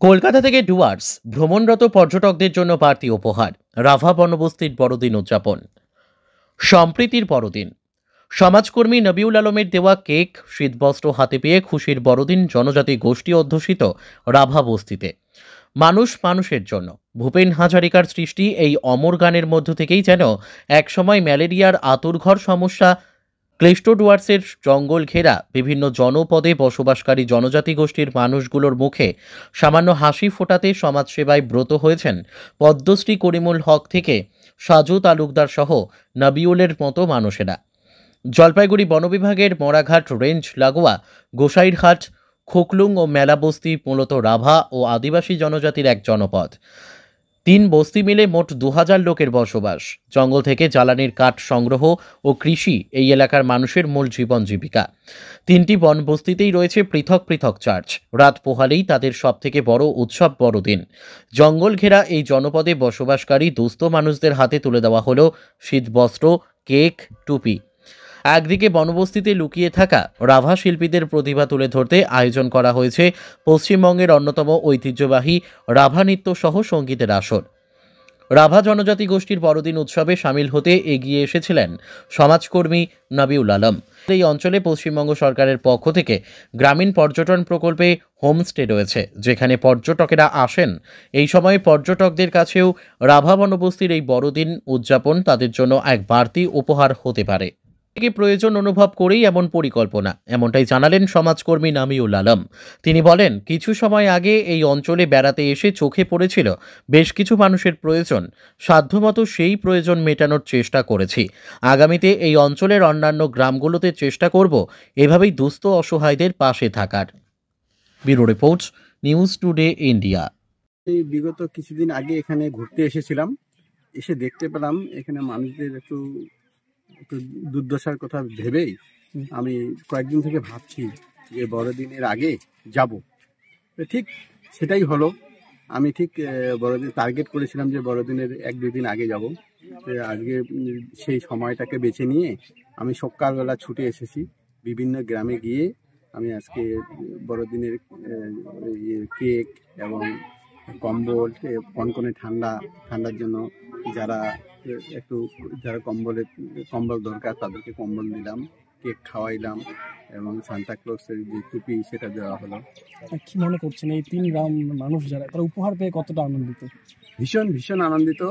কলকাতা থেকে ডুয়ার্স ভ্রমণরত পর্যটকদের জন্য বাড়তি উপহার। রাভা বনবস্তির বড়দিন উদযাপন। সম্প্রীতির বড়দিন। সমাজকর্মী নবিউল আলমের দেওয়া কেক, শীতবস্ত্র হাতে পেয়ে খুশির বড়দিন জনজাতি গোষ্ঠী অধ্যুষিত রাভা বস্তিতে। মানুষ মানুষের জন্য ভূপেন হাজারিকার সৃষ্টি এই অমর গানের মধ্য থেকেই যেন একসময় ম্যালেরিয়ার আতুরঘর সমস্যা, ক্লিষ্ট ডুয়ার্সের জঙ্গল ঘেরা বিভিন্ন জনপদে বসবাসকারী জনজাতি গোষ্ঠীর মানুষগুলোর মুখে সামান্য হাসি ফোটাতে সমাজসেবায় ব্রত হয়েছেন পদ্মশ্রী করিমুল হক থেকে সাজু তালুকদার সহ নবিউলের মতো মানুষেরা। জলপাইগুড়ি বন বিভাগের মরাঘাট রেঞ্জ লাগোয়া গোসাইরহাট, খোকলুং ও মেলাবস্তি মূলত রাভা ও আদিবাসী জনজাতির এক জনপদ। ৩ বস্তি মিলে মোট ২,০০০ লোকের বসবাস। জঙ্গল থেকে জ্বালানির কাঠ সংগ্রহ ও কৃষি এই এলাকার মানুষের মূল জীবন জীবিকা। ৩টি বন বস্তিতেই রয়েছে পৃথক পৃথক চার্চ। রাত পোহালেই তাদের সবথেকে বড় উৎসব বড়দিন। জঙ্গল ঘেরা এই জনপদে বসবাসকারী দুস্থ মানুষদের হাতে তুলে দেওয়া হলো শীতবস্ত্র, কেক, টুপি। একদিকে বনবস্তিতে লুকিয়ে থাকা রাভা শিল্পীদের প্রতিভা তুলে ধরতে আয়োজন করা হয়েছে পশ্চিমবঙ্গের অন্যতম ঐতিহ্যবাহী রাভা নৃত্য সহ সঙ্গীতের আসর। রাভা জনজাতি গোষ্ঠীর বড়দিন উৎসবে সামিল হতে এগিয়ে এসেছিলেন সমাজকর্মী নবিউল আলম। এই অঞ্চলে পশ্চিমবঙ্গ সরকারের পক্ষ থেকে গ্রামীণ পর্যটন প্রকল্পে হোমস্টে রয়েছে, যেখানে পর্যটকেরা আসেন। এই সময় পর্যটকদের কাছেও রাভা বনবস্তির এই বড়দিন উদযাপন তাদের জন্য এক বাড়তি উপহার হতে পারে। প্রয়োজন অনুভব করেই এমন পরিকল্পনা, এমনটাই জানালেন সমাজকর্মী নবিউল আলম। তিনি বলেন, কিছু সময় আগে এই অঞ্চলে বেড়াতে এসে চোখে পড়েছিল বেশ কিছু মানুষের প্রয়োজন। সাধ্যমতো সেই প্রয়োজন মেটানোর চেষ্টা করেছি। আগামীতে এই অঞ্চলের অন্যান্য গ্রামগুলোতে চেষ্টা করব এভাবেই দুস্থ অসহায়দের পাশে থাকার। Bureau report, news today India. এই বিগত কিছুদিন আগে এখানে ঘুরতে এসেছিলাম, এসে দেখতে পেলাম এখানে মানুষদের একটু দুর্দশার কথা ভেবেই আমি কয়েকদিন থেকে ভাবছি যে বড়দিনের আগে যাব। ঠিক সেটাই হলো। আমি ঠিক বড়দিন টার্গেট করেছিলাম যে বড়দিনের 1-2 দিন আগে যাব। আজকে সেই সময়টাকে বেছে নিয়ে আমি সকালবেলা ছুটে এসেছি। বিভিন্ন গ্রামে গিয়ে আমি আজকে বড়দিনের কেক এবং কম্বল, কনকনে ঠান্ডার জন্য যারা কম্বল দরকার তাদেরকে কম্বল দিলাম, কেক খাওয়াইলাম এবং সান্তা ক্লজের যে টুপি সেটা দেওয়া হলো। কি মনে করছেন এই 3 গ্রাম মানুষ যারা তারা উপহার পেয়ে কতটা আনন্দিত? ভীষণ ভীষণ আনন্দিত।